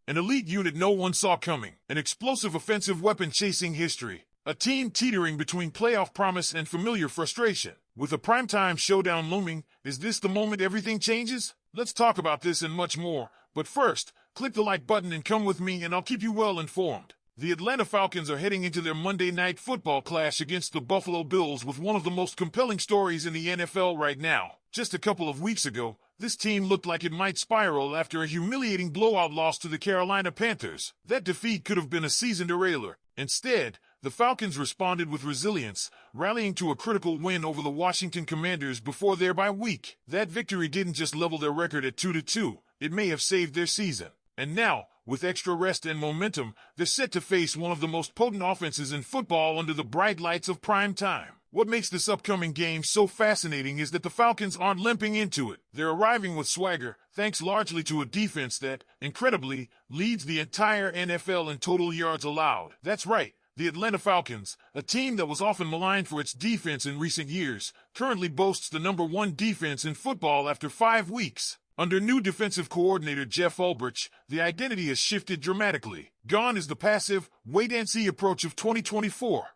An elite unit no one saw coming, an explosive offensive weapon chasing history, a team teetering between playoff promise and familiar frustration. With a primetime showdown looming, is this the moment everything changes? Let's talk about this and much more, but first, click the like button and come with me and I'll keep you well informed. The Atlanta Falcons are heading into their Monday Night Football clash against the Buffalo Bills with one of the most compelling stories in the NFL right now. Just a couple of weeks ago, this team looked like it might spiral after a humiliating blowout loss to the Carolina Panthers. That defeat could have been a season derailleur. Instead, the Falcons responded with resilience, rallying to a critical win over the Washington Commanders before their bye week. That victory didn't just level their record at 2-2, it may have saved their season. And now, with extra rest and momentum, they're set to face one of the most potent offenses in football under the bright lights of prime time. What makes this upcoming game so fascinating is that the Falcons aren't limping into it. They're arriving with swagger, thanks largely to a defense that, incredibly, leads the entire NFL in total yards allowed. That's right, the Atlanta Falcons, a team that was often maligned for its defense in recent years, currently boasts the #1 defense in football after 5 weeks. Under new defensive coordinator Jeff Ulbrich, the identity has shifted dramatically. Gone is the passive, wait-and-see approach of 2024.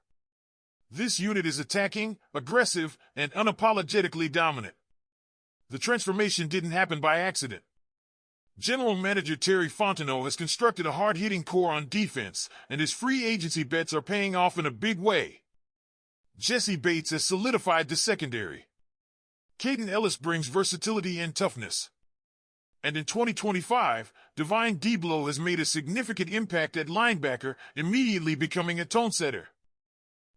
This unit is attacking, aggressive, and unapologetically dominant. The transformation didn't happen by accident. General Manager Terry Fontenot has constructed a hard-hitting core on defense, and his free agency bets are paying off in a big way. Jesse Bates has solidified the secondary. Caden Ellis brings versatility and toughness. And in 2025, Divine Deablo has made a significant impact at linebacker, immediately becoming a tone-setter.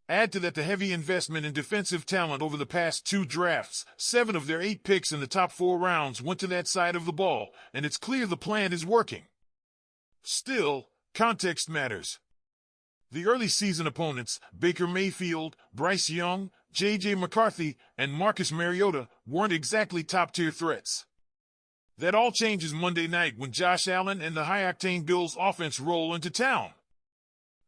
Add to that the heavy investment in defensive talent over the past 2 drafts. 7 of their 8 picks in the top 4 rounds went to that side of the ball, and it's clear the plan is working. Still, context matters. The early season opponents, Baker Mayfield, Bryce Young, J.J. McCarthy, and Marcus Mariota, weren't exactly top-tier threats. That all changes Monday night when Josh Allen and the high-octane Bills offense roll into town.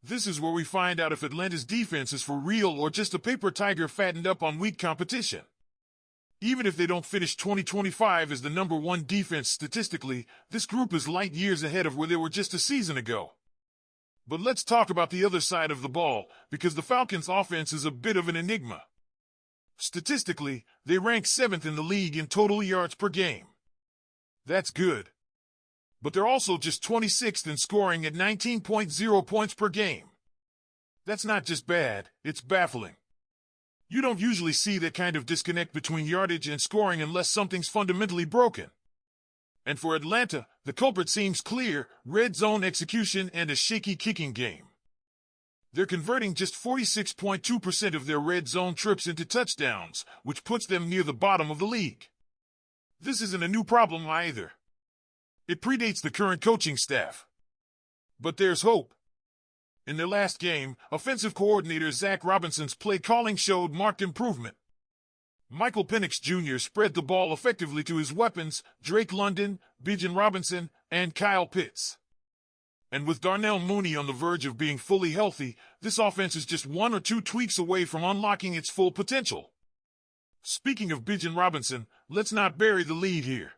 This is where we find out if Atlanta's defense is for real or just a paper tiger fattened up on weak competition. Even if they don't finish 2025 as the #1 defense statistically, this group is light years ahead of where they were just a season ago. But let's talk about the other side of the ball, because the Falcons' offense is a bit of an enigma. Statistically, they rank 7th in the league in total yards per game. That's good. But they're also just 26th in scoring at 19.0 points per game. That's not just bad, it's baffling. You don't usually see that kind of disconnect between yardage and scoring unless something's fundamentally broken. And for Atlanta, the culprit seems clear: red zone execution and a shaky kicking game. They're converting just 46.2% of their red zone trips into touchdowns, which puts them near the bottom of the league. This isn't a new problem either. It predates the current coaching staff. But there's hope. In their last game, offensive coordinator Zach Robinson's play calling showed marked improvement. Michael Penix Jr. spread the ball effectively to his weapons, Drake London, Bijan Robinson, and Kyle Pitts. And with Darnell Mooney on the verge of being fully healthy, this offense is just 1 or 2 tweaks away from unlocking its full potential. Speaking of Bijan Robinson, let's not bury the lead here.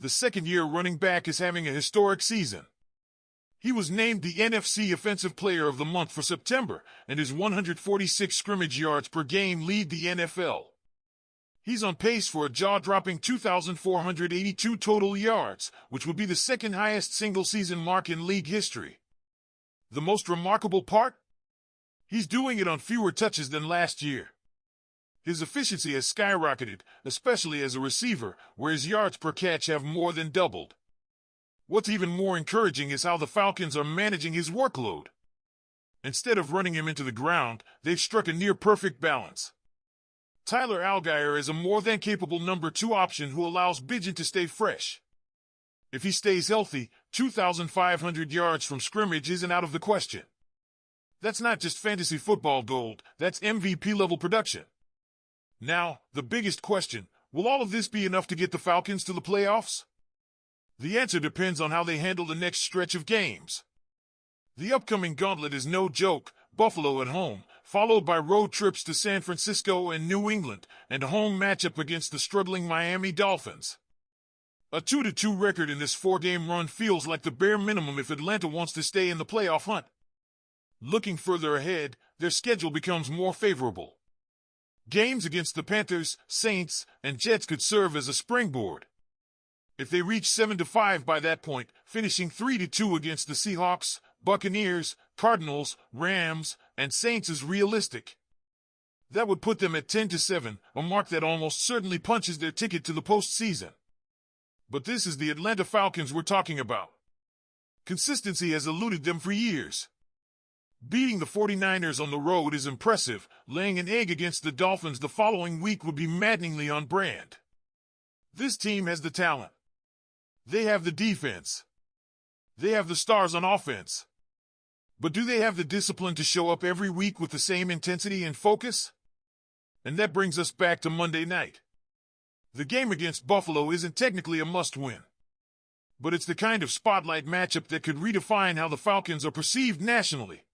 The second-year running back is having a historic season. He was named the NFC Offensive Player of the Month for September, and his 146 scrimmage yards per game lead the NFL. He's on pace for a jaw-dropping 2,482 total yards, which would be the second highest single-season mark in league history. The most remarkable part? He's doing it on fewer touches than last year. His efficiency has skyrocketed, especially as a receiver, where his yards per catch have more than doubled. What's even more encouraging is how the Falcons are managing his workload. Instead of running him into the ground, they've struck a near-perfect balance. Tyler Allgeier is a more than capable #2 option who allows Bijan to stay fresh. If he stays healthy, 2,500 yards from scrimmage isn't out of the question. That's not just fantasy football gold, that's MVP-level production. Now, the biggest question: will all of this be enough to get the Falcons to the playoffs? The answer depends on how they handle the next stretch of games. The upcoming gauntlet is no joke: Buffalo at home, followed by road trips to San Francisco and New England, and a home matchup against the struggling Miami Dolphins. A 2-2 record in this 4-game run feels like the bare minimum if Atlanta wants to stay in the playoff hunt. Looking further ahead, their schedule becomes more favorable. Games against the Panthers, Saints, and Jets could serve as a springboard. If they reach 7-5 by that point, finishing 3-2 against the Seahawks, Buccaneers, Cardinals, Rams, and Saints is realistic. That would put them at 10-7, a mark that almost certainly punches their ticket to the postseason. But this is the Atlanta Falcons we're talking about. Consistency has eluded them for years. Beating the 49ers on the road is impressive. Laying an egg against the Dolphins the following week would be maddeningly on brand. This team has the talent. They have the defense. They have the stars on offense. But do they have the discipline to show up every week with the same intensity and focus? And that brings us back to Monday night. The game against Buffalo isn't technically a must-win. But it's the kind of spotlight matchup that could redefine how the Falcons are perceived nationally.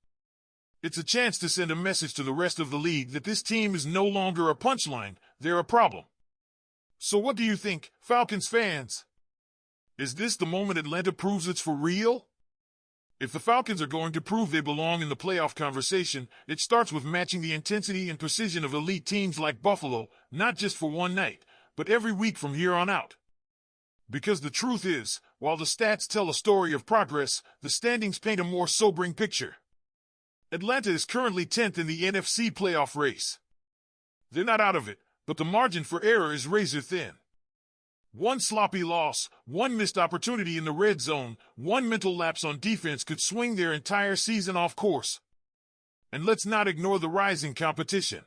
It's a chance to send a message to the rest of the league that this team is no longer a punchline, they're a problem. So what do you think, Falcons fans? Is this the moment Atlanta proves it's for real? If the Falcons are going to prove they belong in the playoff conversation, it starts with matching the intensity and precision of elite teams like Buffalo, not just for one night, but every week from here on out. Because the truth is, while the stats tell a story of progress, the standings paint a more sobering picture. Atlanta is currently 10th in the NFC playoff race. They're not out of it, but the margin for error is razor thin. One sloppy loss, one missed opportunity in the red zone, one mental lapse on defense could swing their entire season off course. And let's not ignore the rising competition.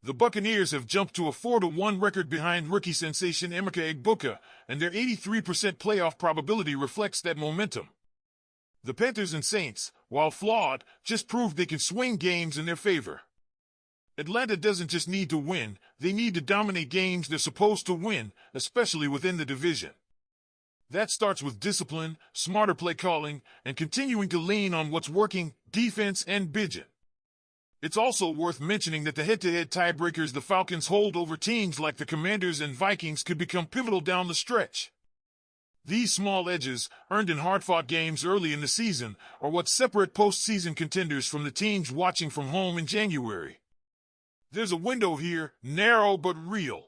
The Buccaneers have jumped to a 4-1 record behind rookie sensation Emeka Egbuka, and their 83% playoff probability reflects that momentum. The Panthers and Saints, while flawed, just proved they can swing games in their favor. Atlanta doesn't just need to win, they need to dominate games they're supposed to win, especially within the division. That starts with discipline, smarter play calling, and continuing to lean on what's working, defense and budget. It's also worth mentioning that the head-to-head tiebreakers the Falcons hold over teams like the Commanders and Vikings could become pivotal down the stretch. These small edges, earned in hard-fought games early in the season, are what separate postseason contenders from the teams watching from home in January. There's a window here, narrow but real.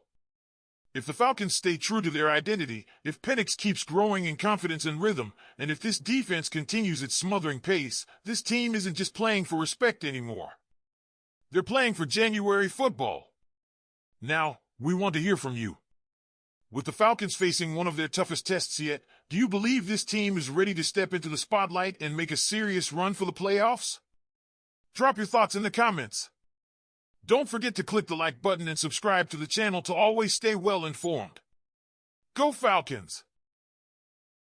If the Falcons stay true to their identity, if Penix keeps growing in confidence and rhythm, and if this defense continues its smothering pace, this team isn't just playing for respect anymore. They're playing for January football. Now, we want to hear from you. With the Falcons facing one of their toughest tests yet, do you believe this team is ready to step into the spotlight and make a serious run for the playoffs? Drop your thoughts in the comments. Don't forget to click the like button and subscribe to the channel to always stay well informed. Go Falcons!